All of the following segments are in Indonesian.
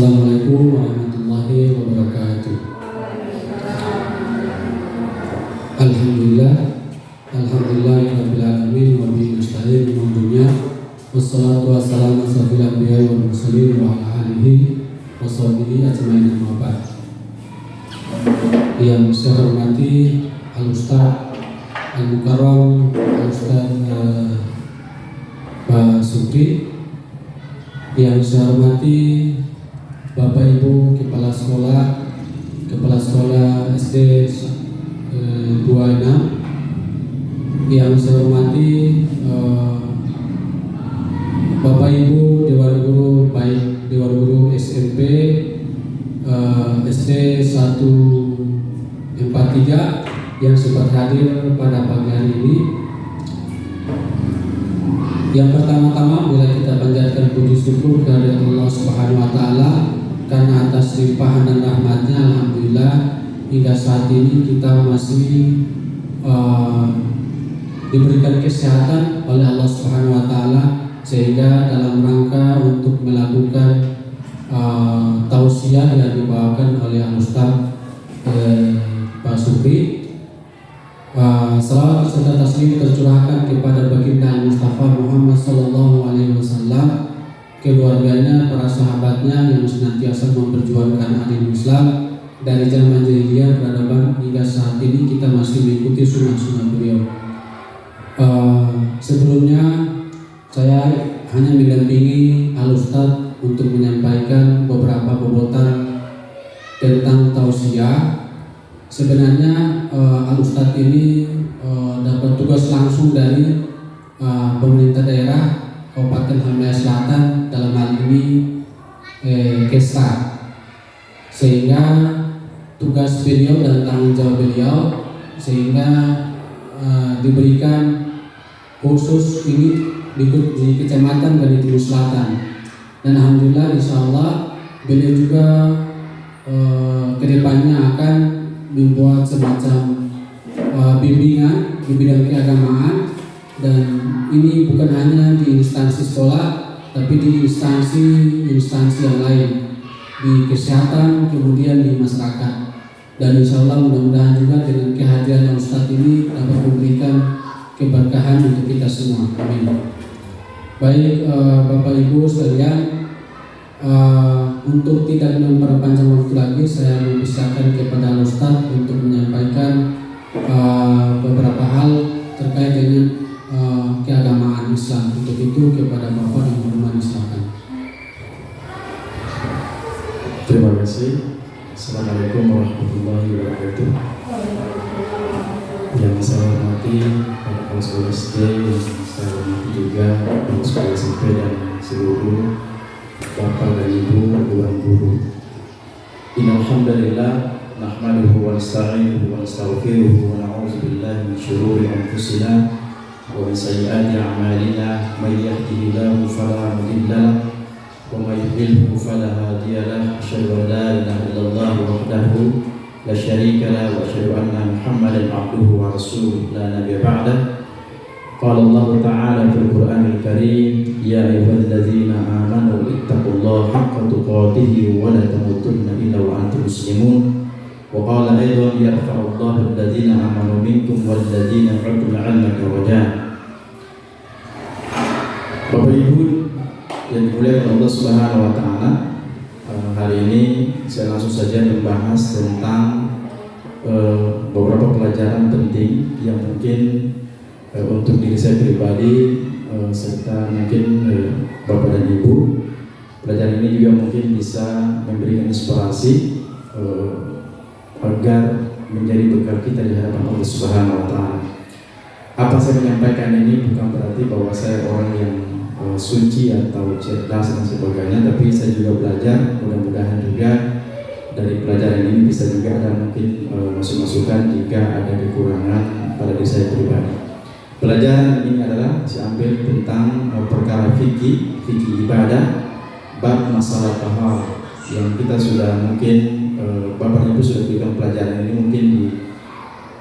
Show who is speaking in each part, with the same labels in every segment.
Speaker 1: Assalamualaikum warahmatullahi wabarakatuh. Alhamdulillahirabbil alamin wa bihi nasta'in min dunya wassalatu wassalamu ala asyrofil anbiya'i wal mursalin wa ala alihi wa sahbihi ajmain amma ba'd. Yang saya hormati Al-Ustaz Al-Mukarram Al-Ustaz Pak Supri, yang saya hormati Bapak Ibu Kepala Sekolah SD 26, yang saya hormati Bapak Ibu Dewan Guru, baik Dewan Guru SMP SD 143 yang sempat hadir pada pagi hari ini. Yang pertama-tama bila kita panjatkan puji syukur kepada Allah Subhanahu wa taala karena atas limpahan dan rahmatnya, alhamdulillah hingga saat ini kita masih diberikan kesehatan oleh Allah Subhanahu wa taala, sehingga dalam rangka untuk melakukan tausiah yang dibawakan oleh Al-Ustaz Pak Supri, salawat serta taslim tercurahkan kepada baginda Mustafa Muhammad sallallahu alaihi wasallam, keluarganya, para sahabatnya yang senantiasa memperjuangkan agama Islam dari zaman jahiliyah peradaban hingga saat ini kita masih mengikuti sunnah-sunnah beliau. Sebelumnya saya hanya mendampingi Al-Ustaz untuk menyampaikan beberapa bobotan tentang tausiah. Sebenarnya Al-Ustaz ini dapat tugas langsung dari pemerintah daerah Kabupaten Halmahera Selatan, dalam hal ini Kesra, sehingga tugas beliau dan tanggung jawab beliau sehingga diberikan khusus ini di Kecamatan Ganitulu Selatan, dan alhamdulillah insyaallah beliau juga kedepannya akan membuat semacam bimbingan di bidang keagamaan, dan ini bukan hanya di instansi sekolah tapi di instansi yang lain, di kesehatan, kemudian di masyarakat. Dan insya Allah mudah-mudahan juga dengan kehadiran Ustadz ini dapat memberikan keberkahan untuk kita semua. Amin. Baik Bapak Ibu sekalian, untuk tidak memperpanjang waktu lagi, saya memisahkan kepada Ustadz untuk menyampaikan beberapa hal terkait dengan keagamaan Islam. Untuk itu kepada Bapak yang berkenan, silakan.
Speaker 2: Terima kasih. Assalamualaikum warahmatullahi wabarakatuh. Yang saya hormati para kepala sekolah SD, saya hormati juga kepala sekolah SMP dan seluruh Bapak dan Ibu Dewan Guru. Innal hamdalillah nahmaduhu wa nasta'inuhu wa nastaghfiruhu wa na'udzu billahi min shururi anfusina wa min sayyiati a'malina, may yahdihillahu fala mudilla lahu wa may yudlilhu fala hadiya lahu. Asyhadu an la ilaha illallah wahdahu la syarika lahu wa asyhadu anna Muhammadan abduhu wa rasuluhu la nabiyya ba'dahu. Qala Allah Ta'ala fil Qur'anil Karim, ya ayyuhalladzina amanu ittaqullaha haqqa tuqatih wa la tamutunna illa wa antum muslimun. Wa qala aidan yarfa'u Allahu alladzina amanu minkum walladzina utul 'ilma darajat. Bapak Ibu yang dimuliakan Allah Subhanahu wa taala, hari ini saya langsung saja membahas tentang beberapa pelajaran penting yang mungkin untuk diri saya pribadi serta mungkin Bapak dan Ibu. Pelajaran ini juga mungkin bisa memberikan inspirasi agar menjadi bekal kita di hadapan Allah Subhanahu wa taala. Apa saya menyampaikan ini bukan berarti bahwa saya orang yang suci atau cerdas dan sebagainya, tapi saya juga belajar. Mudah-mudahan juga dari pelajaran ini bisa juga ada mungkin masukan jika ada kekurangan pada diri saya pribadi. Pelajaran ini adalah saya ambil tentang perkara fikih ibadah, bab masalah taharah, yang kita sudah mungkin Bapak Ibu sudah berikan pelajaran ini mungkin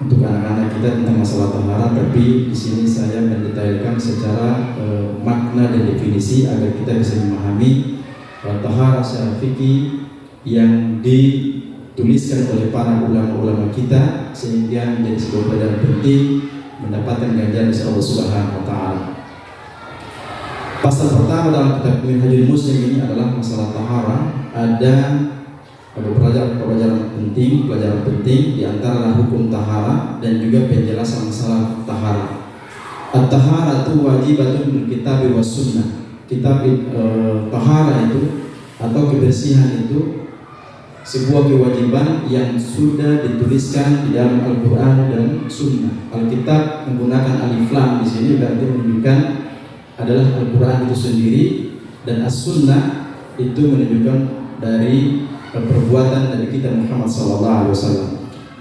Speaker 2: untuk anak-anak kita tentang masalah taharah, tapi di sini saya mendetailkan secara makna dan definisi agar kita bisa memahami taharah secara fikih yang dituliskan oleh para ulama-ulama kita, sehingga menjadi sebuah pelajaran penting mendapatkan ganjaran dari Allah Subhanahu wa taala. Pasal pertama dalam kitab Minhajul Muslim ini adalah masalah taharah. Ada pelajaran penting di antara hukum taharah dan juga penjelasan masalah taharah. At-taharatu wajibatun bil kitab was sunnah. Kitab taharah itu atau kebersihan itu sebuah kewajiban yang sudah dituliskan di dalam Al-Quran dan Sunnah. Alkitab menggunakan alif lam di sini berarti menunjukkan adalah Al-Quran itu sendiri, dan As-Sunnah itu menunjukkan dari perbuatan dari kita Muhammad SAW.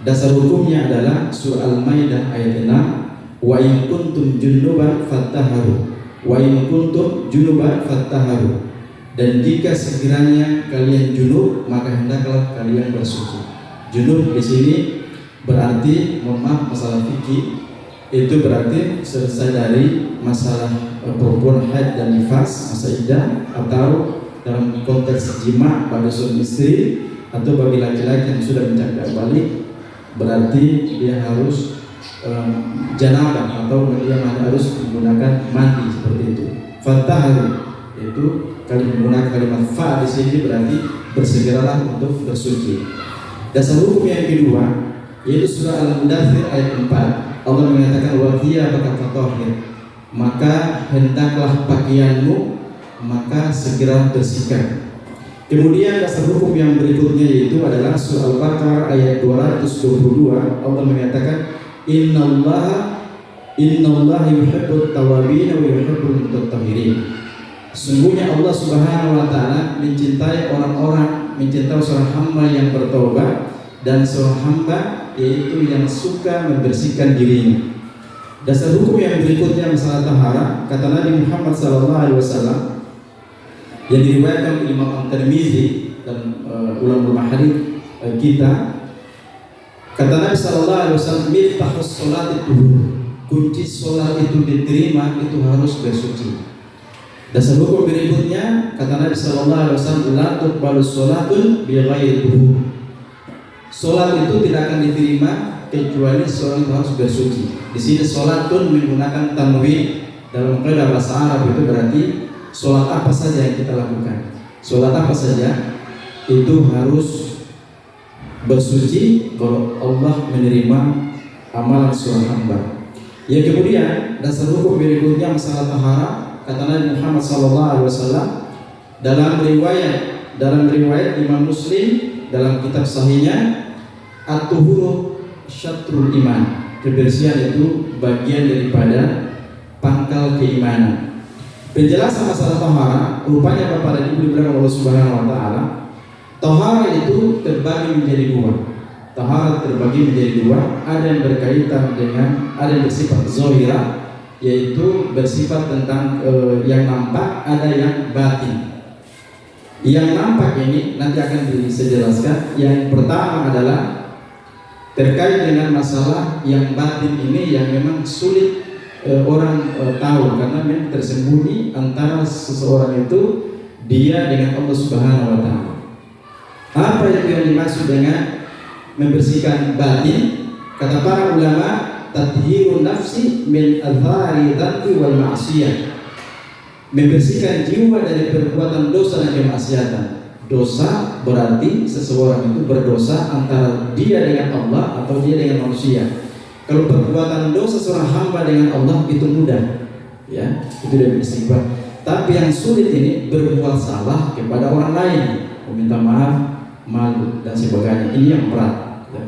Speaker 2: Dasar hukumnya adalah surah Al-Maidah ayat 6, wa in kuntum junuban fattaharu, wa in kuntum junuban fattaharu. Dan jika sekiranya kalian junub, maka hendaklah kalian bersuci. Junub di sini berarti, mohon maaf, masalah fikih itu berarti selesai dari masalah perempuan haid dan nifas, masa iddah, atau dalam konteks jima pada suami istri, atau bagi laki-laki yang sudah mencakap balik, berarti dia harus janabah atau dia harus menggunakan mandi seperti itu. Fattaharu itu kalau menggunakan kalimat fa di sini berarti bersegeralah untuk bersuci. Dasar hukum yang kedua yaitu surah Al-Mudaththir ayat 4. Allah mengatakan wa thiyabaka fatahhir, maka hendaklah pakaianmu maka segera bersihkan. Kemudian dasar hukum yang berikutnya yaitu adalah surah Al-Baqarah ayat 222. Allah mengatakan innallaha yuhibbut tawwabin wa yuhibbul mutatahhirin. Sungguhnya Allah Subhanahu wa taala mencintai seorang hamba yang bertobat dan seorang hamba yaitu yang suka membersihkan dirinya. Dasar hukum yang berikutnya masalah taharah, kata Nabi Muhammad SAW yang diriwayatkan oleh Imam At-Tirmizi dan ulama hadis kita, kata Nabi SAW, miftahus sholat itu, kunci sholat itu diterima itu harus bersuci. Dasar hukum berikutnya kata Nabi SAW, la tuqbalu sholatun bi ghairi wudu. Sholat itu tidak akan diterima kecuali sholat itu harus bersuci. Di sini sholatun menggunakan tanwin dalam kaidah bahasa Arab itu berarti sholat apa saja yang kita lakukan, sholat apa saja itu harus bersuci baru Allah menerima amalan seorang hamba. Yang kemudian dasar hukum berikutnya masalah taharah, kata Nabi Muhammad SAW dalam riwayat Imam Muslim dalam kitab sahihnya, at-tuhuru syatrul iman, kebersihan itu bagian daripada pangkal keimanan. Penjelasan masalah taharah, rupanya Bapak dan Ibu diberkahi Allah Subhanahu wa taala, taharah itu terbagi menjadi dua. Taharah terbagi menjadi dua, ada yang berkaitan dengan, ada yang bersifat zahirah, yaitu bersifat tentang yang nampak, ada yang batin. Yang nampak ini nanti akan dijelaskan. Yang pertama adalah terkait dengan masalah yang batin ini yang memang sulit orang tahu karena memang tersembunyi antara seseorang itu dia dengan Allah Subhanahu wa taala. Apa yang dimaksud dengan membersihkan batin? Kata para ulama, tathhirun nafsi min adhari dzambi wal ma'siyah, membersihkan jiwa dari perbuatan dosa dan kemaksiatan. Dosa berarti seseorang itu berdosa antara dia dengan Allah atau dia dengan manusia. Kalau perbuatan dosa seorang hamba dengan Allah itu mudah, ya, itu dari istighfar. Tapi yang sulit ini berbuat salah kepada orang lain, meminta maaf, malu dan sebagainya. Ini yang berat. Ya.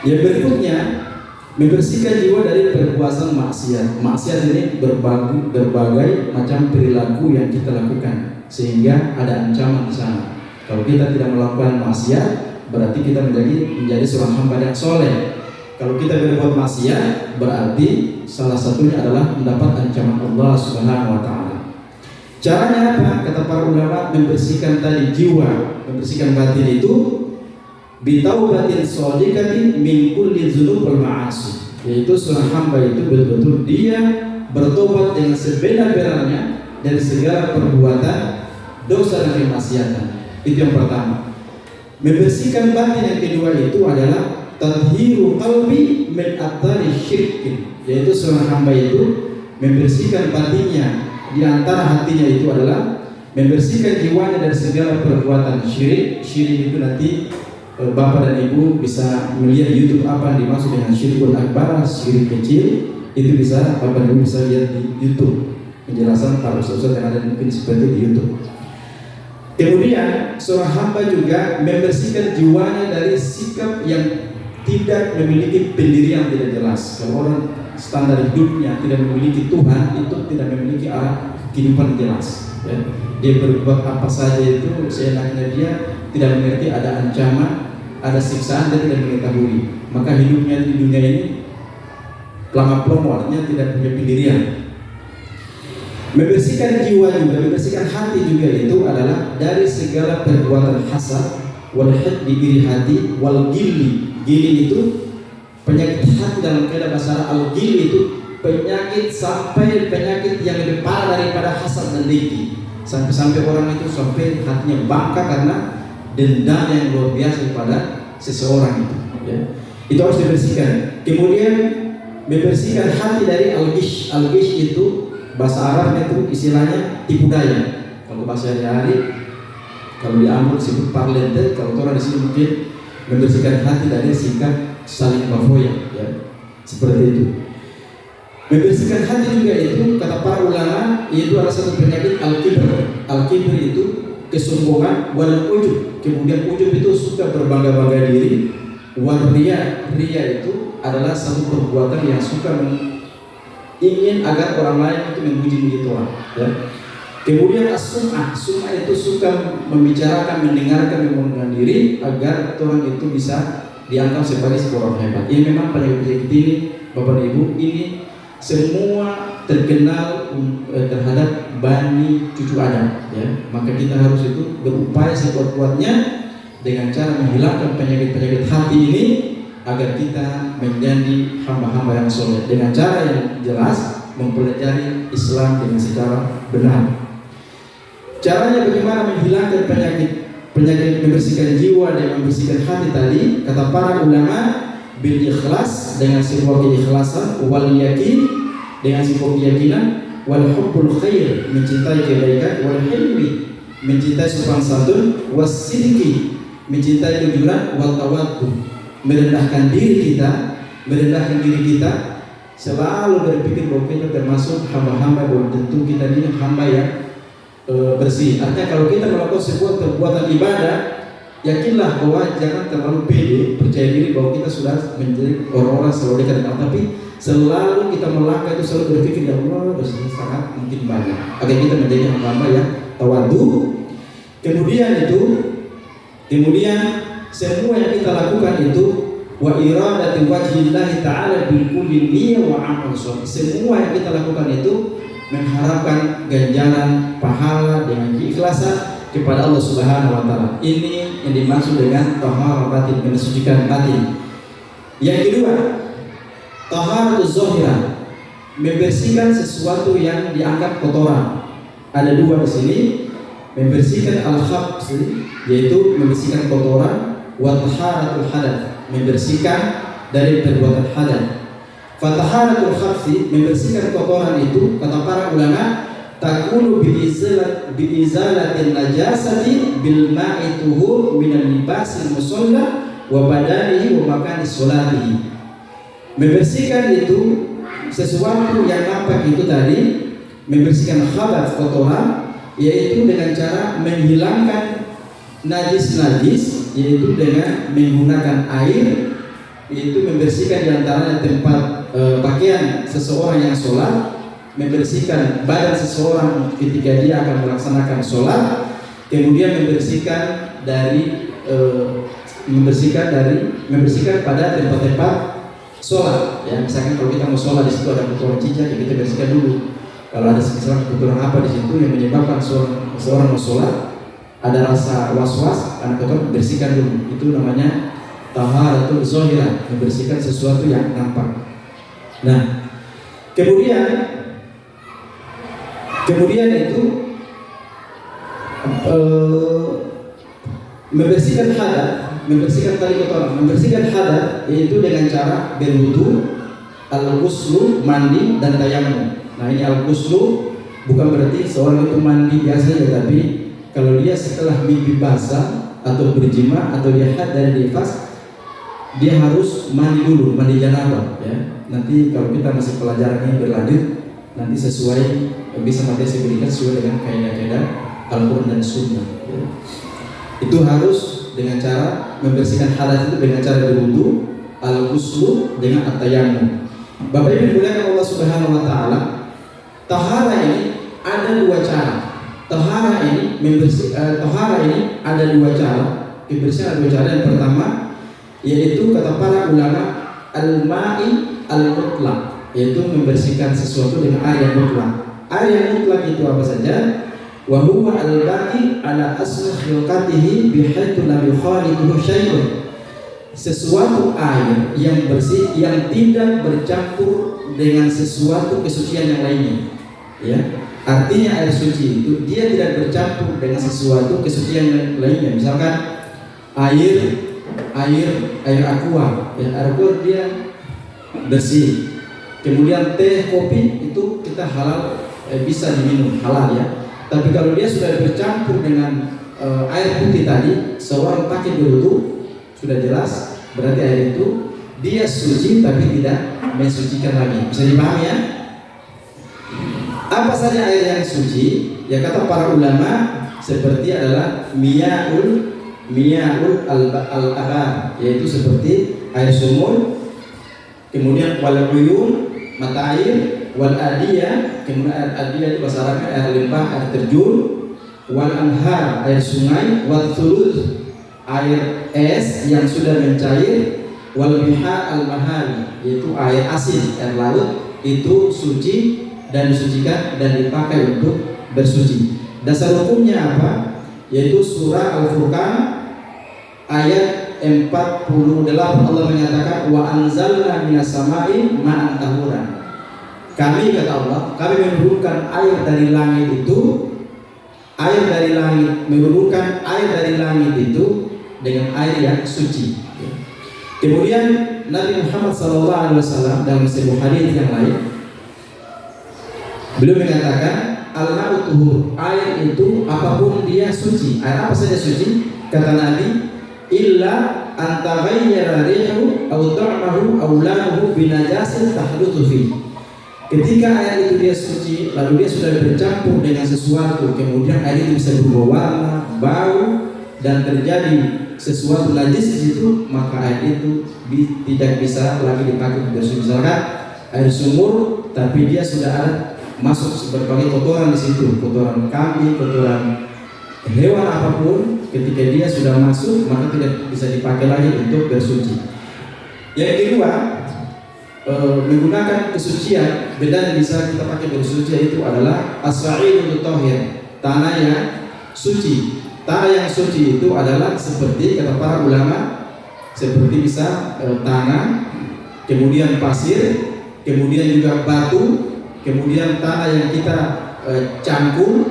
Speaker 2: Yang berikutnya membersihkan jiwa dari perbuatan maksiat. Maksiat ini berbagai macam perilaku yang kita lakukan, sehingga ada ancaman di sana. Kalau kita tidak melakukan maksiat, berarti kita menjadi seorang hamba yang soleh. Kalau kita berbuat maksiat, berarti salah satunya adalah mendapat ancaman Allah Subhanahu wa taala. Caranya apa? Kata para ulama, membersihkan tadi jiwa, membersihkan batin itu bitaubatin shadiqatin min kulli dzunub wal ma'asi. Yaitu seorang hamba itu betul-betul dia bertobat dengan sebenar-benarnya dari segala perbuatan
Speaker 3: dosa dan kemaksiatan. Itu yang pertama. Membersihkan batin yang kedua itu adalah tadhiru qalbi min athari syirkin, yaitu seorang hamba itu membersihkan batinnya, di antara hatinya itu adalah membersihkan jiwanya dari segala perbuatan syirik. Syirik itu nanti Bapak dan Ibu bisa melihat di YouTube apa yang dimaksud dengan syirikul akbar, syirik kecil. Itu bisa Bapak dan Ibu bisa lihat di YouTube penjelasan para ustaz yang ada mungkin seperti di YouTube. Kemudian seorang hamba juga membersihkan jiwanya dari sikap yang tidak memiliki pendirian tidak jelas. Kalau orang standar hidupnya tidak memiliki Tuhan, itu tidak memiliki arah kehidupan jelas, ya. Dia berbuat apa saja itu seenaknya, dia tidak mengerti ada ancaman, ada siksaan, dia tidak mengetahui. Maka hidupnya di dunia ini pelama-pelama, artinya tidak punya pendirian. Membersihkan jiwa juga, membersihkan hati juga itu adalah dari segala perbuatan hasad, wal hiddi iri hati, wal gilli. Gili itu penyakit hati dalam kaidah bahasa Arab. Al-gili itu penyakit sampai penyakit yang lebih parah daripada hasad dan dengki. Sampai orang itu sampai hatinya bangka karena dendam yang luar biasa kepada seseorang itu, ya. Itu harus dibersihkan. Kemudian membersihkan hati dari al-gish. Al-gish itu bahasa Arabnya itu istilahnya tipu daya. Kalau bahasa hari-hari, kalau di Ambon disebut parlente, kalau orang di sini mungkin membersihkan hati dari sikap saling bafoya, ya, seperti itu. Membersihkan hati juga itu kata para ulama itu adalah satu penyakit al-kibr. Al-kibr itu kesombongan, wal ujub. Kemudian ujub itu suka berbangga-bangga diri. Wal riya, riya itu adalah satu perbuatan yang suka ingin agar orang lain itu memuji orang, ya. Kemudian as-sum'ah, sum'ah itu suka membicarakan, mendengarkan, mengundurkan diri agar orang itu bisa dianggap sebagai seorang hebat. Ini memang penyakit ini, Bapak dan Ibu, ini semua terkenal terhadap Bani cucu Adam, ya. Maka kita harus itu berupaya sekuat-kuatnya dengan cara menghilangkan penyakit-penyakit hati ini agar kita menjadi hamba-hamba yang soleh dengan cara yang jelas, mempelajari Islam dengan secara benar. Caranya bagaimana menghilangkan penyakit membersihkan jiwa dan membersihkan hati tadi, kata para ulama, bil ikhlas, dengan sebuah keikhlasan, wal yakin, dengan sebuah keyakinan, wal hubbul khair, mencintai kebaikan, wal hilmi, mencintai sopan santun, was sidqi, mencintai kejujuran, wal tawaddu, merendahkan diri kita, selalu berpikir bahwa kita termasuk hamba-hamba, bahwa tentu kita ini hamba yang bersih. Artinya kalau kita melakukan sebuah perbuatan ibadah, yakinlah bahwa jangan terlalu pede, percaya diri bahwa kita sudah menjadi orang-orang selalu dekat dengan Allah, tapi selalu kita melangkah itu selalu berpikir, ya Allah, dosanya sangat mungkin banyak, agar kita menjadi hamba yang tawadhu. Kemudian semua yang kita lakukan itu wa iradati wajhillahi ta'ala bil kulli niyyah wa amal shalih. Semua yang kita lakukan itu mengharapkan ganjaran pahala dengan keikhlasan kepada Allah Subhanahu wa taala. Ini yang dimaksud dengan taharah batin, mensucikan batin. Yang kedua, taharatuz zahirah, membersihkan sesuatu yang dianggap kotoran. Ada dua di sini, membersihkan al-khabs, yaitu membersihkan kotoran, wa taharatul hadath, membersihkan dari perbuatan hadath. Fataharatul khabsi, membersihkan kotoran itu, kata para ulama, takunu biizalatin najasati bil ma'i tuhur minal libasil musalla wa badanihi wa makani sholatihi. Membersihkan itu sesuatu yang nampak itu tadi, membersihkan khabath, kotoran, yaitu dengan cara menghilangkan najis-najis, yaitu dengan menggunakan air, yaitu membersihkan diantaranya tempat pakaian seseorang yang sholat, membersihkan badan seseorang ketika dia akan melaksanakan sholat, kemudian membersihkan pada tempat-tempat sholat. Ya, misalkan kalau kita mau sholat di situ ada kotoran cicak, ya kita bersihkan dulu. Kalau ada misalkan kotoran apa di situ yang menyebabkan seseorang mau sholat ada rasa was-was, ada kotor, bersihkan dulu. Itu namanya taharatul zahirah, membersihkan sesuatu yang nampak. Nah, kemudian itu membersihkan hadat, membersihkan tali kotoran, membersihkan hadat yaitu dengan cara berwudu, al-ghuslu, mandi dan tayammum. Nah ini al-ghuslu bukan berarti seorang itu mandi biasa ya, tapi kalau dia setelah mimpi basah atau berjima atau dia haid dari nifas, dia harus mandi dulu, mandi janabah ya. Nanti kalau kita masih pelajaran ini berlanjut, nanti sesuai bisa materi saya berikan sesuai dengan kaidah-kaidah Al-Quran dan Sunnah ya. Itu harus dengan cara membersihkan hadas itu dengan cara berwudu, al-ghuslu dengan at-tayammum. Bapak Ibu dimuliakan Allah Subhanahu wa taala, tahara ini ada dua cara. Tahara ini tahara ini ada dua cara. Kebersihan ada dua cara. Yang pertama yaitu kata para ulama al-ma'i al-mutlaq, yaitu membersihkan sesuatu dengan air yang mutlak. Air yang mutlak itu apa saja? Wa huwa al-baqi ala asli khilqatihi bihaitsu lam yukhalituhu syai'un. Sesuatu air yang bersih yang tidak bercampur dengan sesuatu kesucian yang lainnya ya. Artinya air suci itu dia tidak bercampur dengan sesuatu kesucian yang lainnya. Misalkan air aqua ya, air aqua dia bersih. Kemudian teh, kopi itu kita halal, bisa diminum halal ya. Tapi kalau dia sudah bercampur dengan air putih tadi, seorang pakai berwudu, sudah jelas berarti air itu dia suci tapi tidak mensucikan lagi. Bisa dipahami ya? Apa saja air yang suci? Ya kata para ulama seperti adalah miya'ul al-abar, yaitu seperti air sumur, kemudian wal uyun, mata air, wal adiyah, kemudian air adiyah itu bahasa Arabnya air limpah, air terjun, wal anhar, air sungai, wal thuluth, air es yang sudah mencair, wal biha al-mahari, yaitu air asin, air laut, itu suci dan disucikan dan dipakai untuk bersuci. Dasar hukumnya apa? Yaitu surah Al-Furqan ayat 48 Allah menyatakan wa anzalna minas samai ma'an tahuran. Kami kata Allah, kami menurunkan air dari langit itu, menurunkan air dari langit itu dengan air yang suci. Kemudian Nabi Muhammad SAW dalam sebuah hadis yang lain, beliau mengatakan al-ma'u tuhur, air itu apapun dia suci. Air apa saja suci? Kata Nabi, illa antaghayyara rihu aw ta'mahu aw lamuhu binajasin tahdutsu fi. Ketika air itu dia suci, lalu dia sudah bercampur dengan sesuatu, kemudian air itu bisa berubah warna, bau, dan terjadi sesuatu najis di situ, maka air itu tidak bisa lagi dipakai untuk bersuci. Misalkan air sumur, tapi dia sudah ada masuk berbagai kotoran di situ, kotoran kambing, kotoran hewan apapun, ketika dia sudah masuk maka tidak bisa dipakai lagi untuk bersuci. Yang kedua, menggunakan kesucian, beda yang bisa kita pakai bersuci itu adalah as-sa'idul thahir, tanah yang suci. Tanah yang suci itu adalah seperti kata para ulama, seperti bisa tanah, kemudian pasir, kemudian juga batu, kemudian tanah yang kita cangkul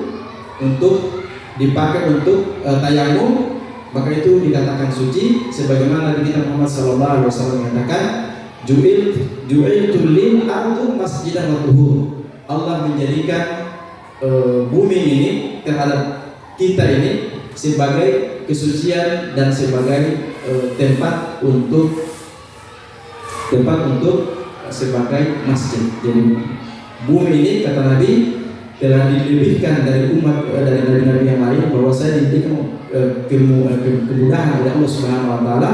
Speaker 3: untuk dipakai untuk tayamum, maka itu dikatakan suci. Sebagaimana Nabi kita Muhammad SAW mengatakan, ju'iltul lil ardu masjidan wa tuhur. Allah menjadikan bumi ini terhadap kita ini sebagai kesucian dan sebagai tempat untuk sebagai masjid. Jadi bumi ini kata Nabi telah dilebihkan dari umat dari nabi-nabi yang lain, bahwa saya diberikan kemudahan oleh Allah Subhanahu wa taala.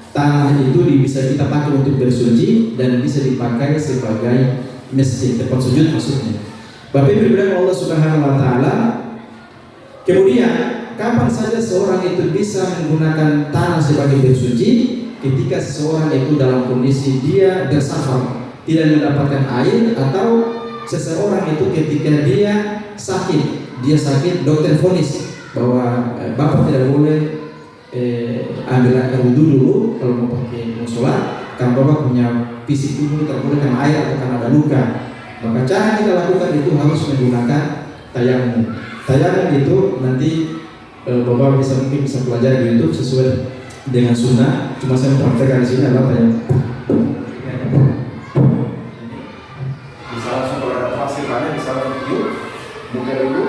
Speaker 3: Tanah itu bisa kita pakai untuk bersuci dan bisa dipakai sebagai masjid, tempat sujud maksudnya. Bapak Ibu dimuliakan Allah Subhanahu wa taala. Kemudian kapan saja seorang itu bisa menggunakan tanah sebagai bersuci? Ketika seseorang itu dalam kondisi dia bersafar, tidak mendapatkan air, atau seseorang itu ketika dia sakit, dokter vonis bahwa bapak tidak boleh ambil air wudhu dulu kalau mau pakai musola, karena bapak punya fisik tubuh tidak boleh karena air atau karena ada luka. Maka cara kita lakukan itu harus menggunakan tayamum. Tayamum itu nanti Bapak mungkin bisa pelajari di YouTube sesuai dengan sunnah. Cuma saya praktekkan di sini adalah banyak. Bisa langsung kalau ada hasilnya bisa langsung view, buka dulu,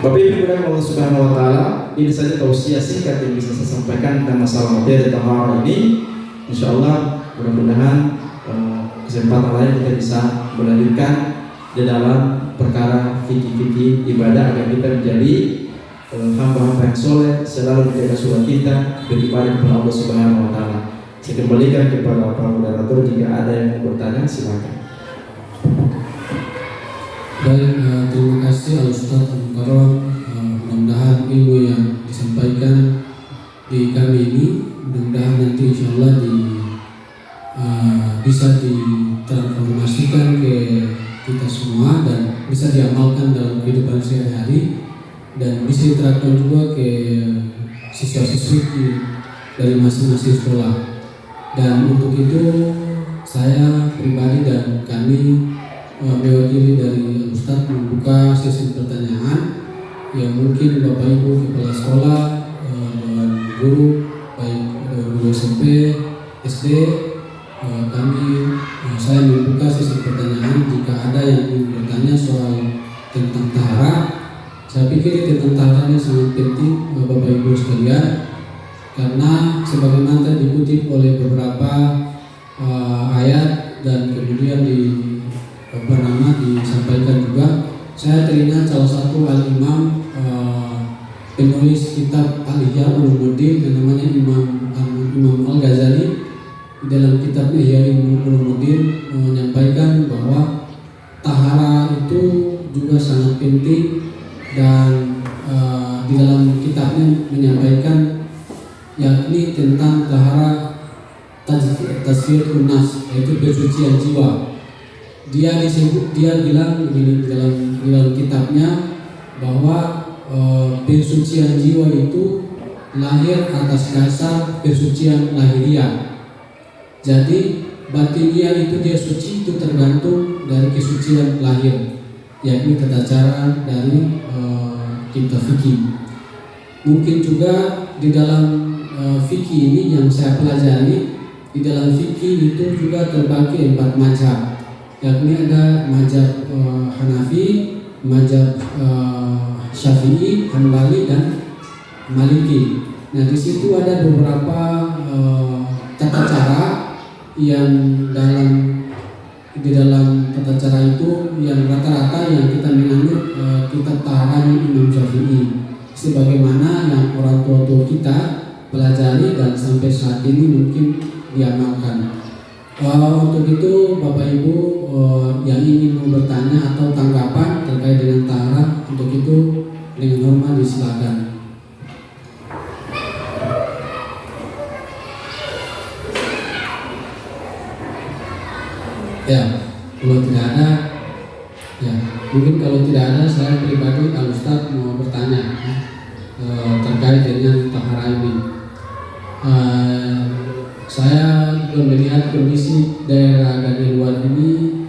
Speaker 3: Bapak Ibu mudah Allah Subhanahu Wa Taala, ini saja tausiah singkat yang bisa saya sampaikan tentang masalah materi taharah ini. Insya Allah mudah-mudahan kesempatan lain kita bisa melanjutkan di dalam perkara fikih-fikih ibadah agar kita menjadi hamba-hamba yang soleh, selalu menjaga sholat kita, beribadah kepada Allah Subhanahu Wa Taala. Saya kembalikan kepada para moderator, jika ada yang mau bertanya silakan.
Speaker 1: Baik, terima kasih Al-Ustaz Al-Mukarram. Mudah-mudahan ilmu yang disampaikan di kami ini mudah-mudahan nanti insya Allah bisa ditransformasikan ke kita semua dan bisa diamalkan dalam kehidupan sehari-hari dan bisa diterapkan juga ke siswa-siswi dari masing-masing sekolah. Dan untuk itu saya pribadi dan kami mewakili dari Ustadz membuka sesi pertanyaan yang mungkin Bapak Ibu kepala sekolah dan guru baik guru SMP, SD, saya membuka sesi pertanyaan jika ada yang ingin bertanya soal tentang tahara. Saya pikir tentang tahara ini sangat penting Bapak Ibu sekalian, karena sebagaimana tadi dikutip oleh beberapa ayat dan kemudian disampaikan juga. Saya teringat salah satu al-imam penulis kitab Al-Ihya Ulumuddin yang namanya Imam Al-Ghazali. Di dalam kitabnya Ihya Ulumuddin menyampaikan bahwa tahara itu juga sangat penting dan di dalam kitabnya menyampaikan yakni tentang tahara tazkiyatun nafs, yaitu pensucian jiwa. Dia bilang begini di dalam kitabnya bahwa pensucian jiwa itu lahir atas dasar pensucian lahiriah. Jadi batiniah itu dia suci itu tergantung dari kesucian lahir, yakni tata cara dari kitab fikih. Mungkin juga di dalam fikih ini yang saya pelajari, di dalam fikih itu juga terbagi 4 mazhab. Yakni ada mazhab Hanafi, mazhab Syafi'i, Hanbali dan Maliki. Nah, di situ ada beberapa tata cara yang di dalam tata cara itu yang rata-rata yang kita menganut kitab taharah Imam Syafi'i, sebagaimana yang orang tua kita pelajari dan sampai saat ini mungkin diamalkan. Untuk itu Bapak Ibu yang ingin mau bertanya atau tanggapan terkait dengan taharah, untuk itu dengan hormat disilakan. Ya, kalau tidak ada, ya mungkin kalau tidak ada, saya pribadi Al-Ustadz mau bertanya terkait dengan taharah ini. Saya melihat kondisi daerah Gade Luar ini,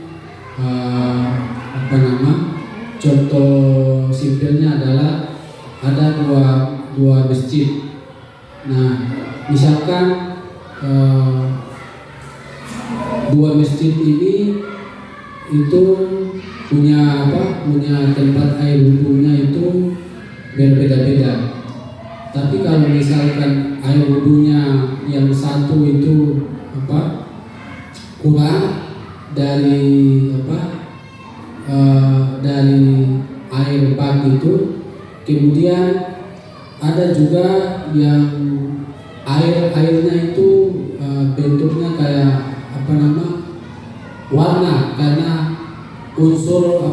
Speaker 1: contoh simpelnya adalah ada dua masjid. Nah, misalkan dua masjid ini itu punya tempat air wudhunya itu berbeda-beda. Tapi kalau misalkan air wudhunya yang satu itu kurang dari dari air bak itu, kemudian ada juga yang airnya itu bentuknya kayak warna, karena unsur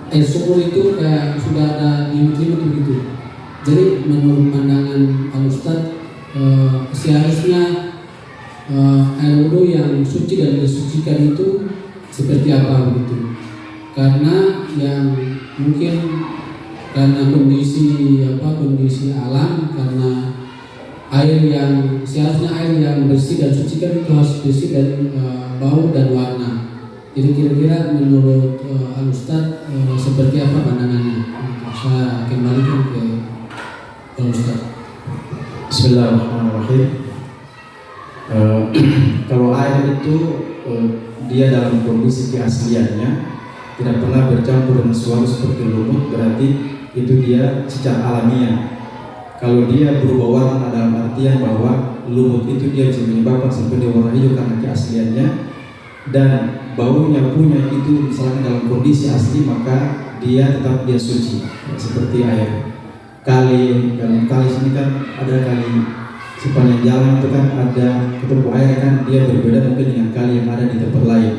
Speaker 1: air sumur itu kayak sudah ada limit begitu. Jadi menurut pandangan Al-Ustadz, seharusnya air wudhu yang suci dan disucikan itu seperti apa begitu? Karena yang mungkin karena kondisi alam, karena air yang seharusnya air yang bersih dan suci kan itu harus bersih dari bau dan warna. Jadi kira-kira menurut Al-Ustaz seperti apa pandangannya? Saya kembalikan ke Al-Ustaz.
Speaker 3: Bismillahirrahmanirrahim. Kalau air itu dia dalam kondisi keasliannya tidak pernah bercampur dengan suara seperti lumut, berarti itu dia secara alamiah. Kalau dia berubah warna dalam artian bahwa lumut itu dia bisa menyebabkan sampai dia warna hijau karena keasliannya, dan baunya punya itu misalnya dalam kondisi asli, maka dia tetap dia suci, seperti air. Kali sini kan ada kali sepanjang jalan itu kan ada ketemu air kan, dia berbeda mungkin dengan kali yang ada di tempat lain.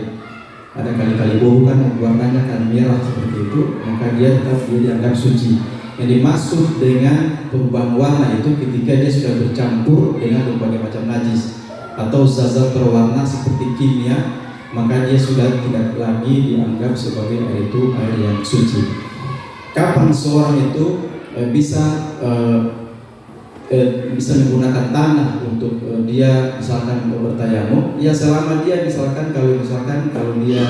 Speaker 3: Ada kali-kali bau kan warnanya kan merah seperti itu, maka dia tetap dia dianggap suci. Yang dimaksud dengan perubahan warna itu ketika dia sudah bercampur dengan berbagai macam najis atau zat-zat berwarna seperti kimia, maka dia sudah tidak lagi dianggap sebagai air itu air yang suci. Kapan seorang itu bisa menggunakan tanah untuk dia misalkan bertayamum? Ya selama dia misalkan kalau dia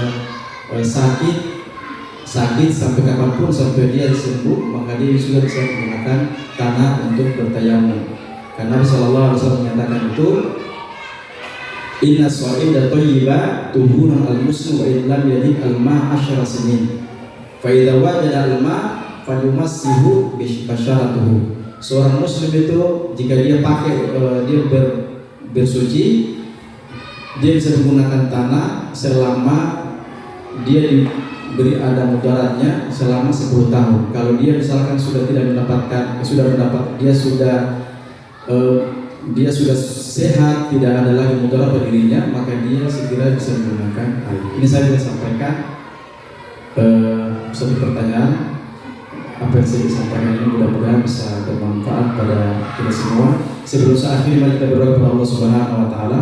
Speaker 3: sakit sampai kapanpun, sampai dia sembuh, maka dia sudah bisa menggunakan tanah untuk bertayamum. Karena Nabi sallallahu alaihi wasallam menyatakan itu, inna sha'ida thayyiba tuhurun al-muslim wa in lam yajid al-ma' 10 sinin. Fa idza wajada al-ma' falyumassihu bi basharatihi. Seorang muslim itu jika dia pakai dia bersuci, dia bisa menggunakan tanah selama dia diberi ada mudaratnya selama 10 tahun. Kalau dia misalkan sudah sehat, tidak ada lagi mudarat pada dirinya, maka dia segera bisa menggunakan air. Ini saya bisa sampaikan satu pertanyaan. Apa yang saya sampaikan ini mudah-mudahan bisa bermanfaat pada kita semua. Sebelum saya akhiri, mari kita berdoa kepada Allah Subhanahu wa taala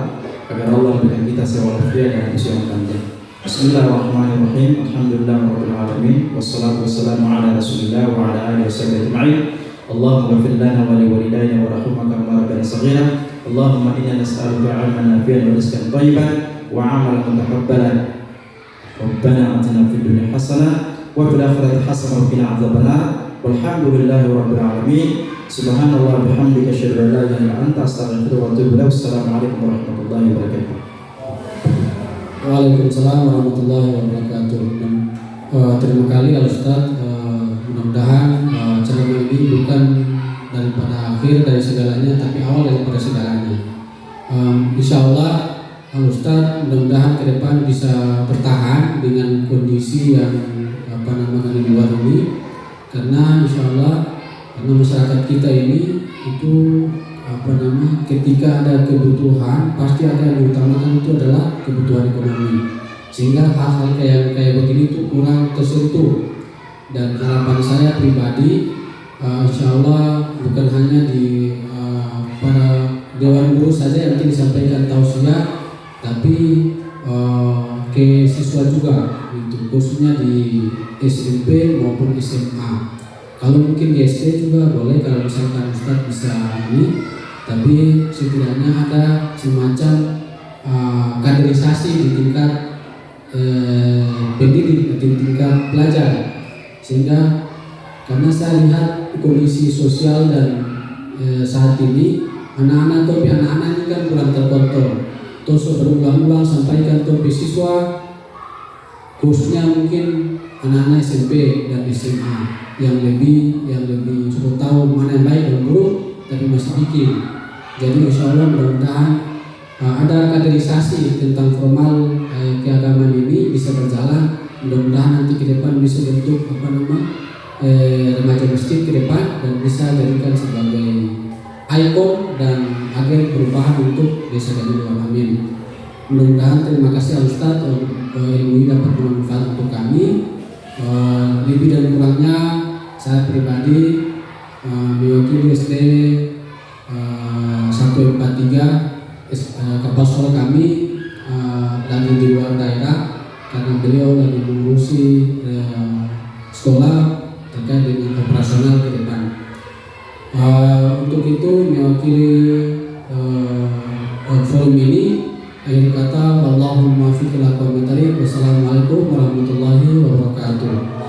Speaker 3: agar Allah memberikan kita sehat walafiat dan usia yang panjang. Bismillahirrahmanirrahim. Alhamdulillahirabbil alamin wassalatu wassalamu ala Rasulillah wa ala alihi wasallam ajma'in. Allahumma ighfir lana wa li walidayna warhamna kama rabbana shaghira. Allahumma inna nas'aluka 'ilman nafi'an wa rizqan thayyiban wa 'amalan mutakabbalan. Rabbana atina fid dunya hasanah wa fil akhirati hasanah wa qina adzabannar. Walhamdulillahi rabbil alamin. Subhanallah bihamdika asyhadu an la ilaha illa anta astaghfiruka wa atubu ilaik. Assalamualaikum warahmatullahi wabarakatuh.
Speaker 1: Waalaikumsalam warahmatullahi wabarakatuh. Dan terima kasih Al-Ustaz. Mudah-mudahan ceramah ini bukan daripada akhir dari segalanya, tapi awal daripada segalanya. Insya Allah Al-Ustaz mudah-mudahan ke depan bisa bertahan dengan kondisi yang di luar ini, karena insya Allah karena masyarakat kita ini itu ketika ada kebutuhan pasti ada yang diutamakan, itu adalah kebutuhan ekonomi, sehingga hal-hal kayak begini itu kurang tersentuh. Dan harapan saya pribadi, insya Allah bukan hanya di para dewan guru saja yang disampaikan tausiah, tapi ke siswa juga, gitu, khususnya di SMP maupun SMA. Kalau mungkin di SD juga boleh, kalau misalkan Ustaz bisa ini, tapi setidaknya ada semacam kaderisasi di tingkat pendidik, di tingkat pelajar, sehingga karena saya lihat kondisi sosial dan saat ini anak-anak ini kan kurang terkontrol. Terus berulang-ulang sampaikan ke siswa, khususnya mungkin anak-anak SMP dan SMA yang lebih sudah tahu mana yang baik dan buruk, tapi masih bikin. Jadi insya Allah mudah-mudahan ada kaderisasi tentang formal keagamaan ini bisa berjalan. Mudah-mudahan nanti ke depan bisa bentuk remaja masjid ke depan dan bisa jadikan sebagai ikon dan agen perubahan untuk desa Gajah. Amin. Mudah-mudahan terima kasih Ustaz, ilmu ini dapat bermanfaat untuk kami. Lebih dan kurangnya saya pribadi mewakili SD 143 kepala sekolah kami lagi di luar daerah, karena beliau lagi mengurusi sekolah terkait dengan operasional ke depan. Untuk itu mewakili forum ini, Akhir kata, wallahul muwaffiq ila aqwamit thoriq. Wassalamualaikum warahmatullahi wabarakatuh.